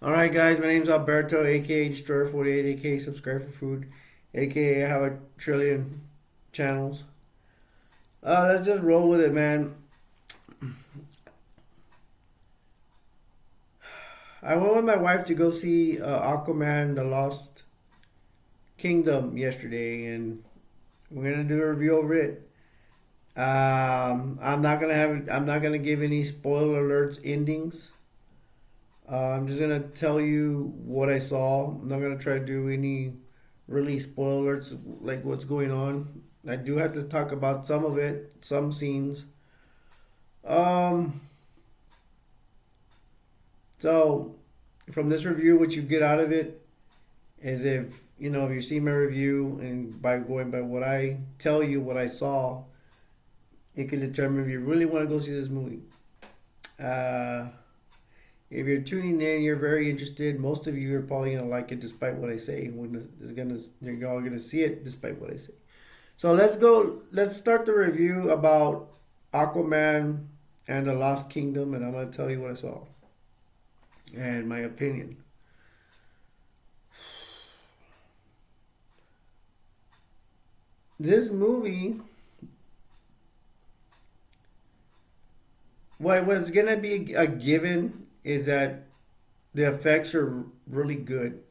Alright, guys, my name's Alberto, aka Destroyer 48, aka Subscribe for Food, aka I have a trillion channels. Let's just roll with it, man. I went with my wife to go see Aquaman The Lost Kingdom yesterday, and we're gonna do a review over it. I'm not gonna give any spoiler alerts endings. I'm just gonna tell you what I saw. I'm not gonna try to do any really spoilers like what's going on. I do have to talk about some of it, some scenes. Um, so from this review, what you get out of it is if you see my review and by going by what I tell you, what I saw, it can determine if you really want to go see this movie. Uh, If you're tuning in, you're very interested. Most of you are probably gonna like it, despite what I say. You're all gonna see it, despite what I say. So let's go. Let's start the review about Aquaman and the Lost Kingdom, and I'm gonna tell you what I saw and my opinion. This movie, what's gonna be a given is that the effects are really good.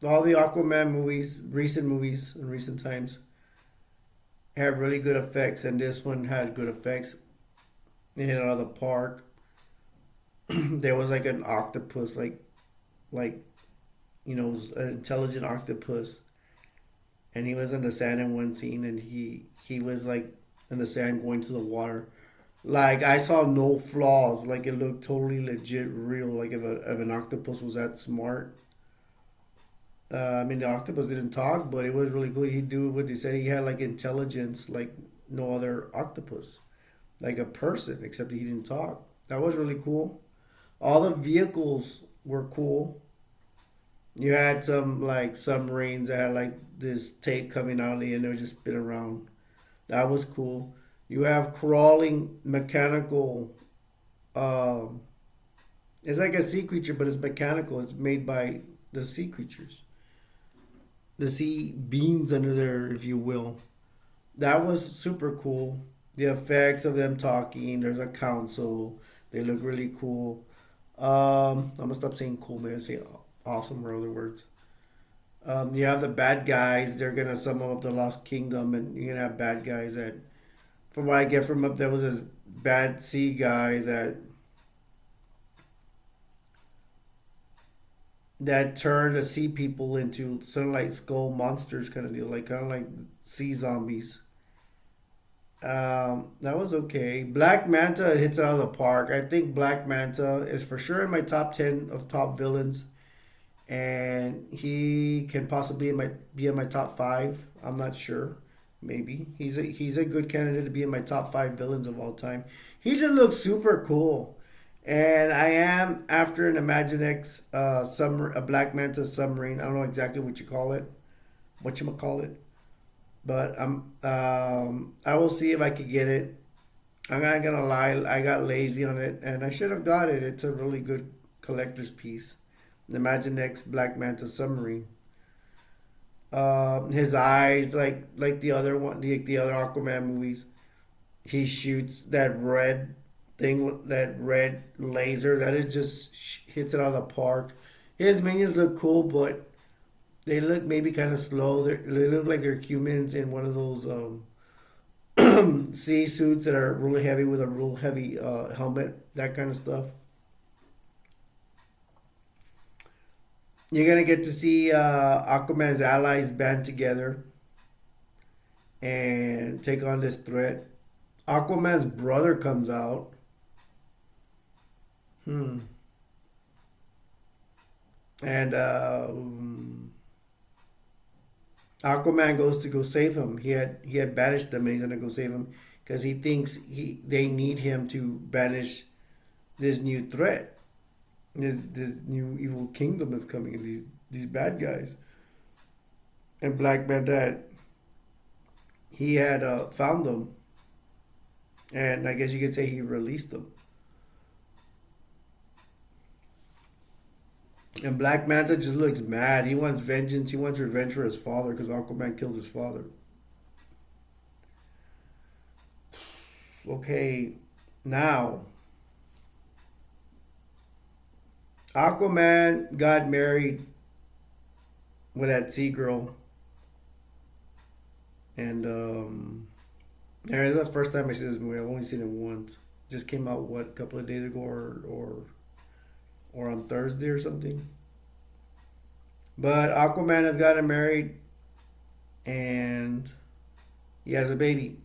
All the Aquaman movies, recent movies in recent times, have really good effects, and this one had good effects. It hit out of the park. There was like an octopus, like it was an intelligent octopus, and he was in the sand in one scene, and he was like in the sand going to the water. Like I saw no flaws. Like it looked totally legit, real. Like if an octopus was that smart. I mean, the octopus didn't talk, but it was really cool. He do what they say. He had like intelligence, like no other octopus, like a person, except he didn't talk. That was really cool. All the vehicles were cool. You had some like submarines that had like this tape coming out of the end. They would just spin around. That was cool. You have crawling mechanical. Um, it's like a sea creature, but it's mechanical. It's made by the sea creatures, the sea beings under there, if you will. That was super cool. The effects of them talking. There's a council. They look really cool. I'm gonna stop saying cool, man. Say awesome or other words. You have the bad guys. They're gonna summon up the Lost Kingdom, and you're gonna have bad guys that, from what I get from up, there was this bad sea guy that turned the sea people into sort of like skull monsters kind of deal, like kind of like sea zombies. That was okay. Black Manta hits it out of the park. I think Black Manta is for sure in my top 10 of top villains, and he can possibly be in my top five. I'm not sure. Maybe he's a good candidate to be in my top five villains of all time. He just looks super cool, and I am after an Imaginex a Black Manta submarine. I don't know exactly what you call it, but I will see if I could get it. I'm not gonna lie, I got lazy on it, and I should have got it. It's a really good collector's piece. The Imaginex Black Manta submarine. His eyes, like the other one, the other Aquaman movies, he shoots that red thing, that red laser that it just hits it out of the park. His minions look cool, but they look maybe kind of slow. They look like they're humans in one of those sea suits that are really heavy with a real heavy helmet, that kind of stuff. You're gonna get to see Aquaman's allies band together and take on this threat. Aquaman's brother comes out. Hmm. And Aquaman goes to go save him. He had banished them, and he's gonna go save him because he thinks they need him to banish this new threat, this new evil kingdom that's coming, and these bad guys. And Black Manta, he had found them, and I guess you could say he released them. And Black Manta just looks mad. He wants vengeance. He wants revenge for his father because Aquaman killed his father. Okay, now Aquaman got married with that sea girl, and yeah, it's the first time I see this movie. I've only seen it once. Just came out what a couple of days ago, or on Thursday or something. But Aquaman has gotten married, and he has a baby.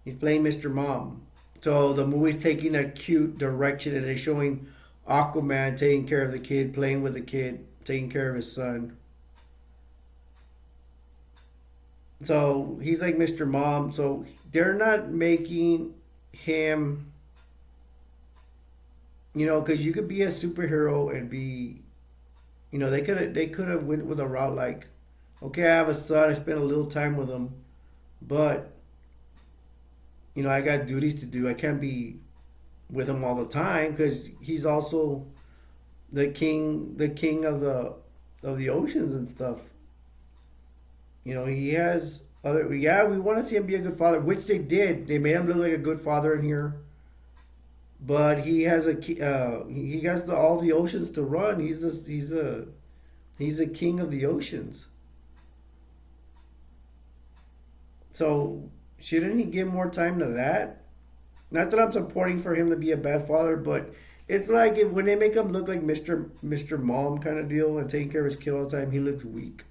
He's playing Mr. Mom. So the movie's taking a cute direction, and it's showing Aquaman taking care of the kid, playing with the kid, taking care of his son. So he's like Mr. Mom. So they're not making him, because you could be a superhero and be, they could have went with a route like, okay, I have a son, I spent a little time with him, but I got duties to do. I can't be with him all the time because he's also the king of the oceans and stuff. He has other. Yeah, we want to see him be a good father, which they did. They made him look like a good father in here. But he has he has all the oceans to run. He's a king of the oceans. So shouldn't he give more time to that? Not that I'm supporting for him to be a bad father, but it's like when they make him look like Mr. Mom kind of deal and taking care of his kid all the time, he looks weak.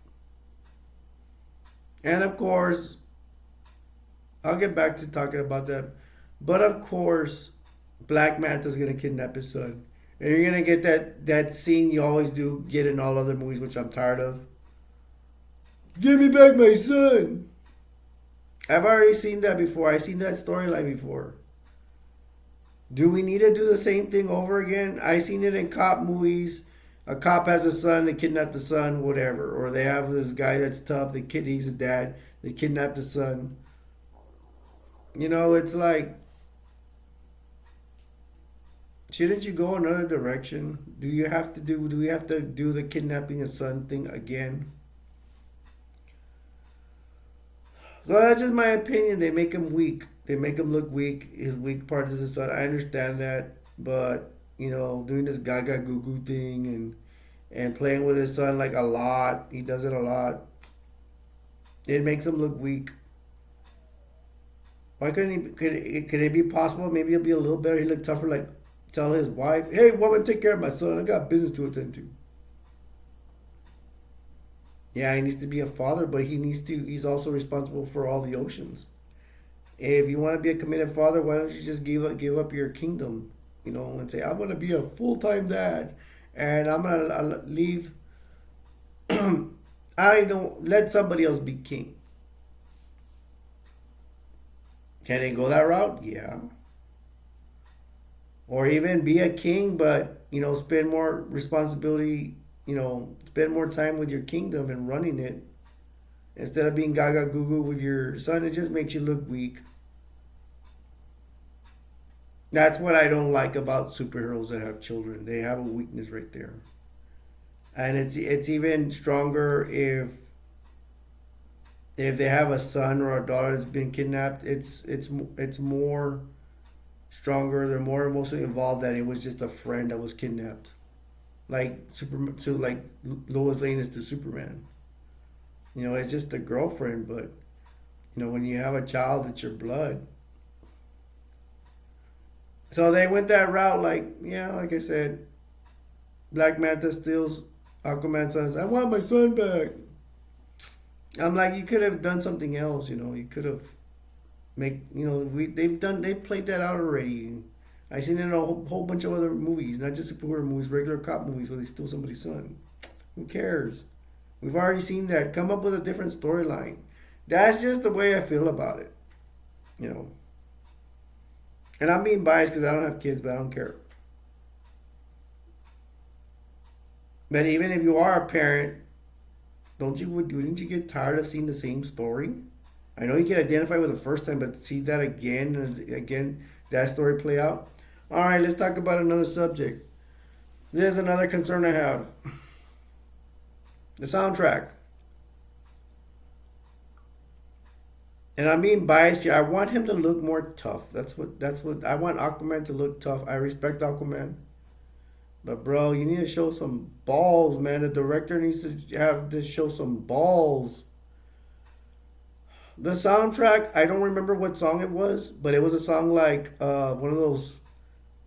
And of course, I'll get back to talking about that. But of course, Black Manta's gonna kidnap his son, and you're gonna get that scene you always do get in all other movies, which I'm tired of. Give me back my son. I've already seen that before. I've seen that storyline before. Do we need to do the same thing over again? I seen it in cop movies. A cop has a son, they kidnap the son, whatever. Or they have this guy that's tough, he's a dad, they kidnap the son. It's like, shouldn't you go another direction? Do we have to do the kidnapping a son thing again? So that's just my opinion. They make him weak. They make him look weak. His weak part is his son. I understand that, but doing this Gaga Goo Goo thing and playing with his son like a lot. He does it a lot. It makes him look weak. Why couldn't he? Could it be possible? Maybe he'll be a little better. He look tougher. Like tell his wife, "Hey, woman, take care of my son. I got business to attend to." Yeah, he needs to be a father, but he's also responsible for all the oceans. If you want to be a committed father, why don't you just give up your kingdom, and say, I'm gonna be a full-time dad, and I'm gonna leave. I don't let somebody else be king. Can they go that route? Yeah. Or even be a king, but spend more responsibility. Spend more time with your kingdom and running it instead of being gaga goo goo with your son. It just makes you look weak. That's what I don't like about superheroes that have children. They have a weakness right there, and it's even stronger if they have a son or a daughter that's been kidnapped. It's more stronger. They're more emotionally involved than it was just a friend that was kidnapped. Like Lois Lane is to Superman. It's just a girlfriend, but when you have a child, it's your blood. So they went that route, like yeah, like I said, Black Manta steals Aquaman's son. I want my son back. I'm like, you could have done something else. You could have they've played that out already. I seen it in a whole bunch of other movies, not just superhero movies, regular cop movies where they steal somebody's son. Who cares? We've already seen that. Come up with a different storyline. That's just the way I feel about it. You know. And I'm being biased because I don't have kids, but I don't care. But even if you are a parent, wouldn't you get tired of seeing the same story? I know you can identify with the first time, but see that again and again, that story play out. All right, let's talk about another subject. There's another concern I have. The soundtrack. And I'm being biased here. I want him to look more tough. That's what I want Aquaman to look tough. I respect Aquaman. But bro, you need to show some balls, man. The director needs to have to show some balls. The soundtrack, I don't remember what song it was, but it was a song like one of those,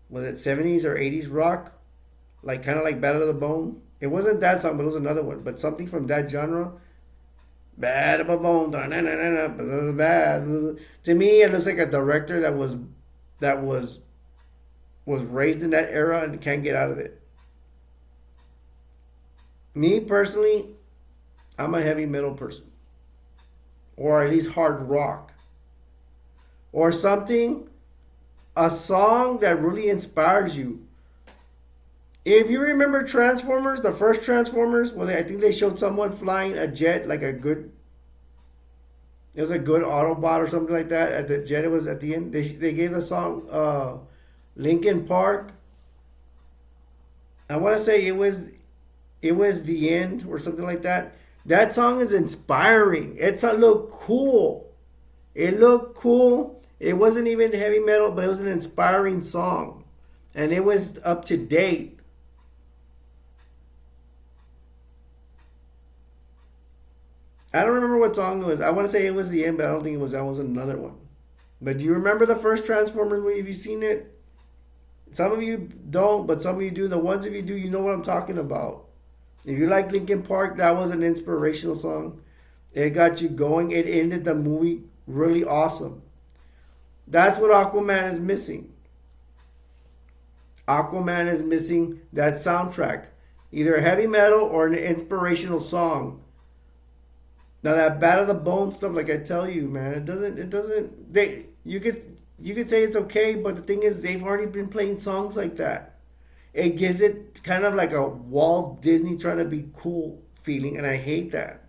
was it 70s or 80s rock? Like kind of like Battle of the Bone. It wasn't that song, but it was another one. But something from that genre. Bad of a bone, bad. To me, it looks like a director that was raised in that era and can't get out of it. Me personally, I'm a heavy metal person, or at least hard rock, or something, a song that really inspires you. If you remember Transformers, the first Transformers, well, I think they showed someone flying a jet, like it was a good Autobot or something like that. At the jet, it was at the end. They gave the song Linkin Park. I want to say it was the end or something like that. That song is inspiring. It's a look cool. It looked cool. It wasn't even heavy metal, but it was an inspiring song, and it was up to date. I don't remember what song it was. I want to say it was the end, but I don't think it was. That was another one. But do you remember the first Transformers movie? Have you seen it? Some of you don't, but some of you do. The ones of you do, you know what I'm talking about. If you like Linkin Park, that was an inspirational song. It got you going. It ended the movie really awesome. That's what Aquaman is missing. Aquaman is missing that soundtrack. Either heavy metal or an inspirational song. Now that Bat of the Bone stuff, like I tell you, man, it doesn't you could say it's okay, but the thing is they've already been playing songs like that. It gives it kind of like a Walt Disney trying to be cool feeling, and I hate that.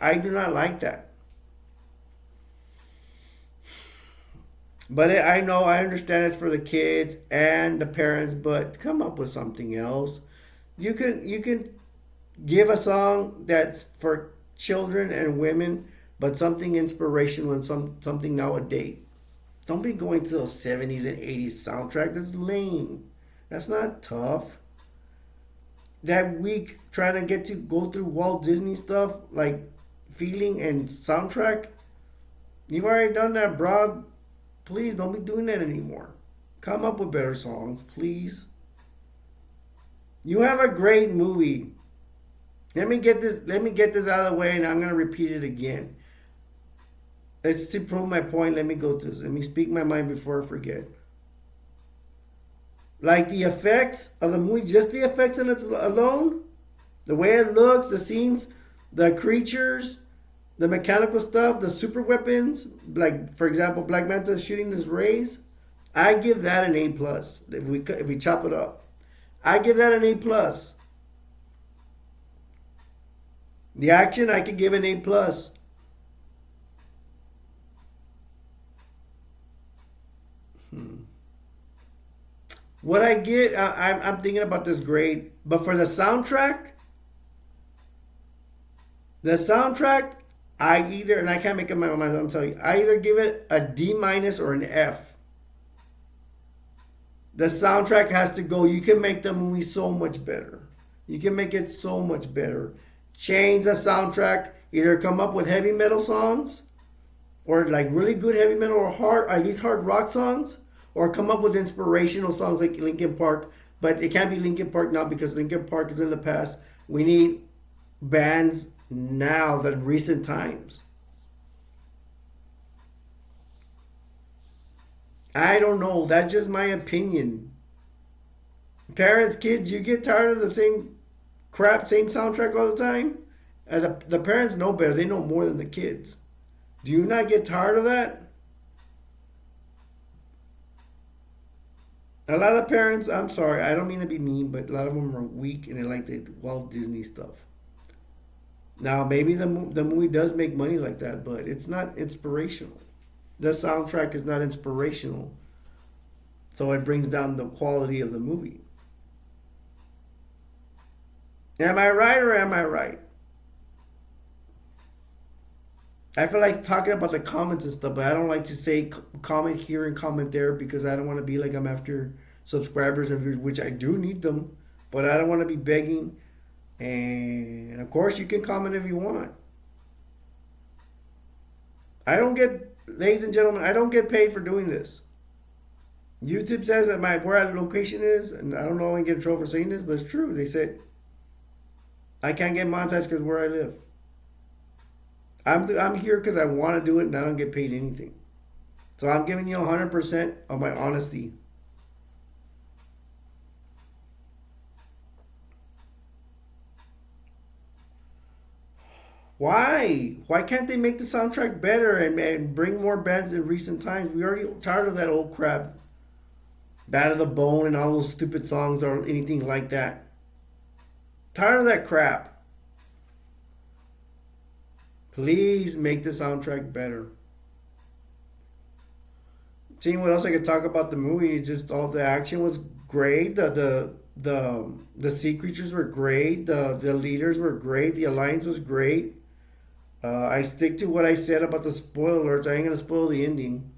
I do not like that. But I know, I understand it's for the kids and the parents, but come up with something else. You can give a song that's for children and women, but something inspirational and something nowadays. Don't be going to those 70s and 80s soundtrack. That's lame. That's not tough. That week trying to get to go through Walt Disney stuff like feeling and soundtrack. You've already done that, bro. Please don't be doing that anymore. Come up with better songs, please. You have a great movie. Let me get this out of the way, and I'm gonna repeat it again. It's to prove my point. Let me go to this. Let me speak my mind before I forget. Like the effects of the movie, just the effects in it alone, the way it looks, the scenes, the creatures, the mechanical stuff, the super weapons, like for example, Black Manta shooting his rays. I give that an A plus. If we chop it up, I give that an A plus. The action, I could give an A plus. What I get, I'm thinking about this grade, but for the soundtrack, I either, and I can't make up my mind. I'm telling you, I either give it a D minus or an F. The soundtrack has to go. You can make the movie so much better. You can make it so much better. Change the soundtrack. Either come up with heavy metal songs, or like really good heavy metal or hard, at least hard rock songs, or come up with inspirational songs like Linkin Park. But it can't be Linkin Park now because Linkin Park is in the past. We need bands now, than recent times. I don't know. That's just my opinion. Parents, kids, you get tired of the same crap, same soundtrack all the time? The parents know better. They know more than the kids. Do you not get tired of that? A lot of parents, I'm sorry, I don't mean to be mean, but a lot of them are weak and they like the Walt Disney stuff. Now, maybe the movie does make money like that, but it's not inspirational. The soundtrack is not inspirational, so it brings down the quality of the movie. Am I right or am I right? I feel like talking about the comments and stuff, but I don't like to say comment here and comment there because I don't want to be like I'm after subscribers and viewers, which I do need them, but I don't want to be begging. And of course, you can comment if you want. I don't get, ladies and gentlemen, I don't get paid for doing this. YouTube says that my where our location is, and I don't know if I get in trouble for saying this, but it's true. They said I can't get monetized because where I live. I'm here because I want to do it, and I don't get paid anything. So I'm giving you 100% of my honesty. Why? Why can't they make the soundtrack better and bring more bands in recent times? We already tired of that old crap. Bad of the Bone and all those stupid songs or anything like that. Tired of that crap. Please make the soundtrack better. Seeing what else I could talk about the movie, it's just all the action was great. The sea creatures were great. The leaders were great. The alliance was great. I stick to what I said about the spoilers. I ain't gonna spoil the ending.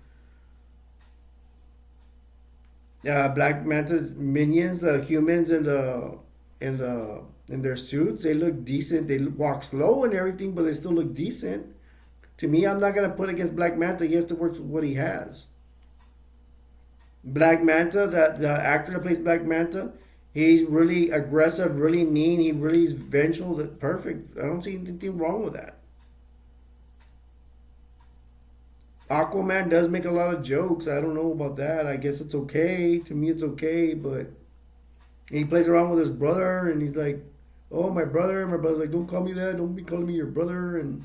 Black Manta's minions, the humans in their suits, they look decent. They walk slow and everything, but they still look decent. To me, I'm not gonna put against Black Manta. He has to work with what he has. Black Manta, the actor that plays Black Manta, he's really aggressive, really mean. He really is vengeful. Perfect. I don't see anything wrong with that. Aquaman does make a lot of jokes. I don't know about that. I guess it's okay. To me, it's okay. But he plays around with his brother, and he's like, "Oh, my brother." And my brother's like, "Don't call me that. Don't be calling me your brother." And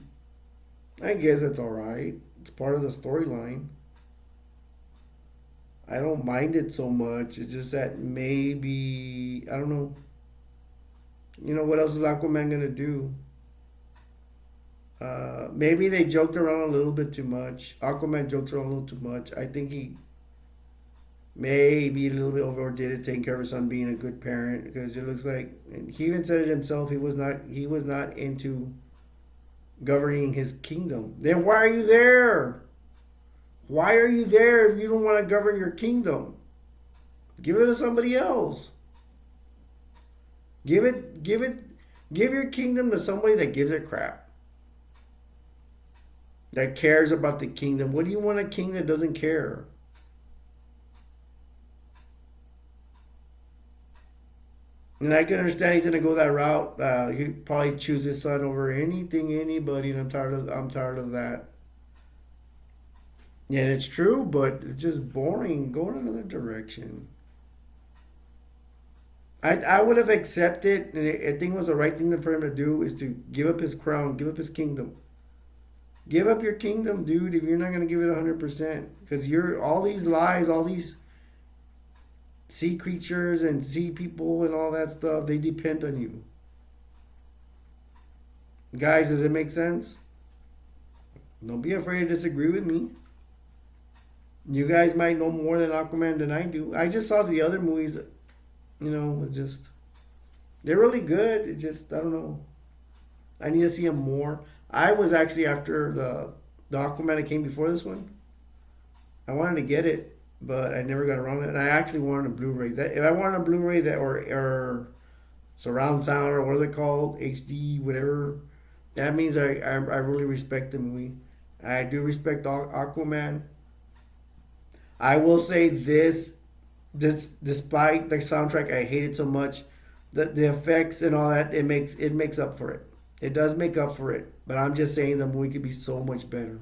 I guess that's all right. It's part of the storyline. I don't mind it so much. It's just that maybe I don't know. You know what else is Aquaman gonna do? Maybe they joked around a little bit too much. Aquaman jokes around a little too much. I think he maybe a little bit overdid it, taking care of his son, being a good parent, because it looks like, and he even said it himself. He was not into governing his kingdom. Then why are you there? Why are you there if you don't want to govern your kingdom? Give it to somebody else. Give it, give it, give your kingdom to somebody that gives a crap, that cares about the kingdom. What do you want a king that doesn't care? And I can understand he's gonna go that route. He probably choose his son over anything, anybody, and I'm tired of that. Yeah, it's true, but it's just boring. Go in another direction. I would have accepted, and I think it was the right thing for him to do is to give up his crown, give up his kingdom. Give up your kingdom, dude, if you're not gonna give it 100%. Because you're all these lies, all these sea creatures and sea people and all that stuff, they depend on you. Guys, does it make sense? Don't be afraid to disagree with me. You guys might know more than Aquaman than I do. I just saw the other movies, it just they're really good. It just I don't know. I need to see them more. I was actually after the Aquaman that came before this one. I wanted to get it, but I never got around to it. And I actually wanted a Blu-ray. That if I wanted a Blu-ray that or surround sound or what are they called, HD, whatever. That means I really respect the movie. I do respect Aquaman. I will say this despite the soundtrack, I hate it so much. The effects and all that, it makes up for it. It does make up for it. But I'm just saying the movie could be so much better.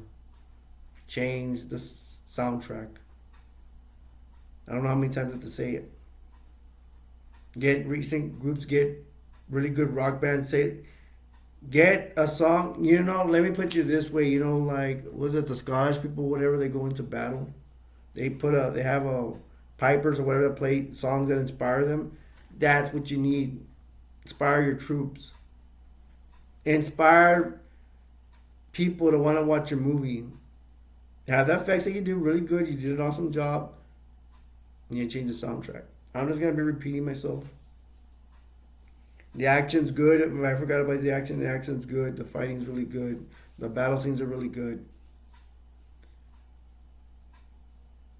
Change the soundtrack. I don't know how many times I have to say it. Get recent groups, get really good rock bands. Get a song. Let me put you this way. Like was it the Scottish people, whatever they go into battle, they have a pipers or whatever that play songs that inspire them. That's what you need. Inspire your troops. Inspire people to want to watch your movie. Have the effects that you do really good. You did an awesome job. And you change the soundtrack. I'm just gonna be repeating myself. The action's good. I forgot about the action. The action's good. The fighting's really good. The battle scenes are really good.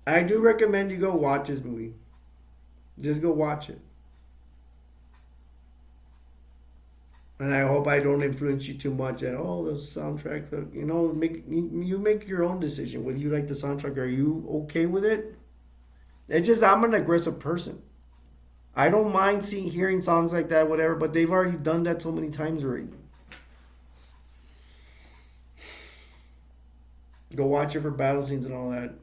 I do recommend you go watch this movie. Just go watch it. And I hope I don't influence you too much at the soundtrack. Make you make your own decision whether you like the soundtrack. Are you okay with it? It's just I'm an aggressive person. I don't mind seeing hearing songs like that, whatever. But they've already done that so many times already. Go watch it for battle scenes and all that.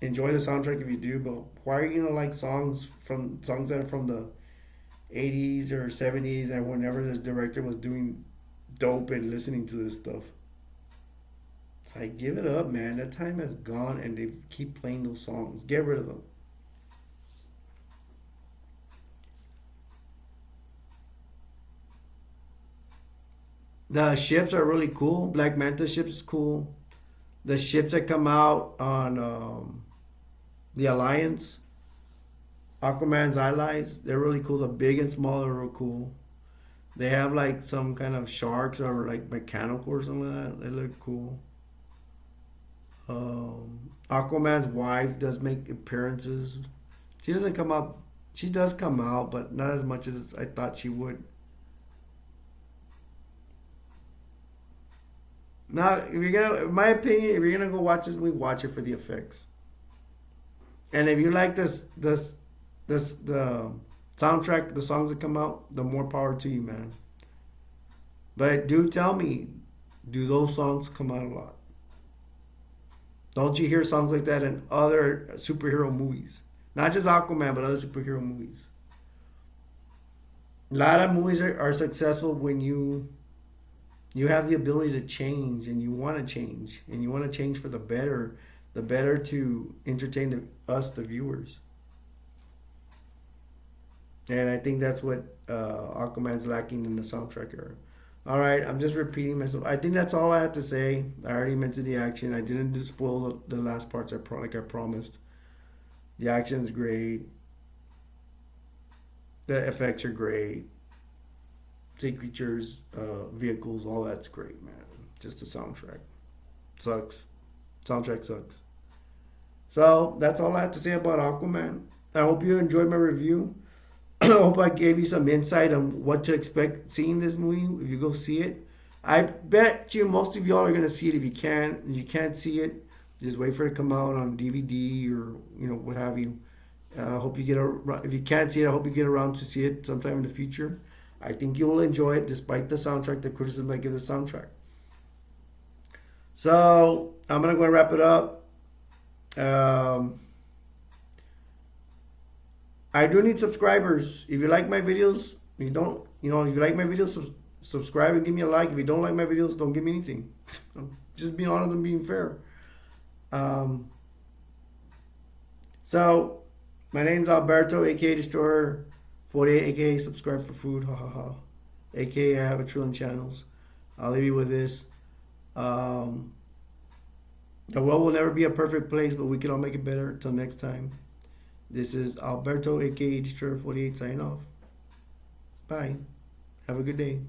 Enjoy the soundtrack if you do. But why are you gonna like songs that are from the 80s or 70s and whenever this director was doing dope and listening to this stuff? It's like, give it up, man. That time has gone and they keep playing those songs. Get rid of them. The ships are really cool. Black Manta ships is cool. The ships that come out on the Alliance, Aquaman's allies, they're really cool. The big and small are real cool. They have like some kind of sharks or like mechanical or something like that. They look cool. Aquaman's wife does make appearances. She doesn't come out. She does come out, but not as much as I thought she would. Now, if you're gonna, in my opinion, if you're gonna go watch this movie, watch it for the effects. And if you like the soundtrack, the songs that come out, the more power to you, man. But do tell me, do those songs come out a lot? Don't you hear songs like that in other superhero movies? Not just Aquaman, but other superhero movies. A lot of movies are successful when you have the ability to change and you want to change and you want to change for the better to entertain us, the viewers. And I think that's what Aquaman's lacking in the soundtrack era. All right, I'm just repeating myself. I think that's all I have to say. I already mentioned the action. I didn't spoil the last parts. Like I promised. The action's great. The effects are great. Sea creatures, vehicles, all that's great, man. Just the soundtrack sucks. Soundtrack sucks. So that's all I have to say about Aquaman. I hope you enjoyed my review. I hope I gave you some insight on what to expect seeing this movie if you go see it. I bet you most of y'all are gonna see it if you can. If you can't see it, just wait for it to come out on DVD or what have you. I hope you if you can't see it, I hope you get around to see it sometime in the future. I think you will enjoy it despite the soundtrack, the criticism I give the soundtrack. So I'm gonna go and wrap it up. Um, I do need subscribers. If you like my videos, if you don't, if you like my videos, subscribe and give me a like. If you don't like my videos, don't give me anything. I'm just being honest and being fair. Um, so my name's Alberto, aka Destroyer 48, aka Subscribe for Food, ha ha ha. Aka I have a trillion channels. I'll leave you with this. Um, the world will never be a perfect place, but we can all make it better. Until next time. This is Alberto, aka Destroyer 48, signing off. Bye. Have a good day.